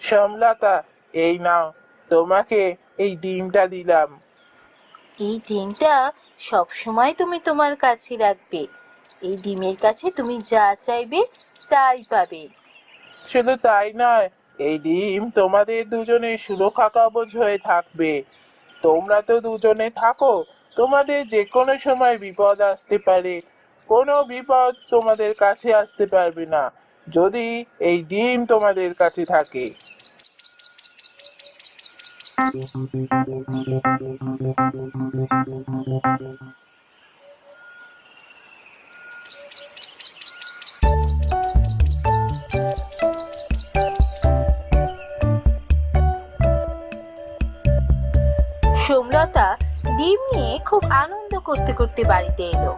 সমলতা, এই নাও, তোমাকে এই ডিমটা দিলাম। এই ডিমটা সব সময় তুমি তোমার কাছে রাখবে। এই ডিমের কাছে তুমি যা চাইবে তাই পাবে। শুধু তাই নয়, এই ডিম তোমাদের দুজনের সুরক্ষা কবচ হয়ে থাকবে। তোমরা তো দুজনে থাকো, তোমাদের যে কোনো সময় বিপদ আসতে পারে। কোনো বিপদ তোমাদের কাছে আসতে পারবে না যদি এই ডিম তোমাদের কাছে থাকে। সোমলতা ডিম নিয়ে খুব আনন্দ করতে করতে বাড়িতে এলো।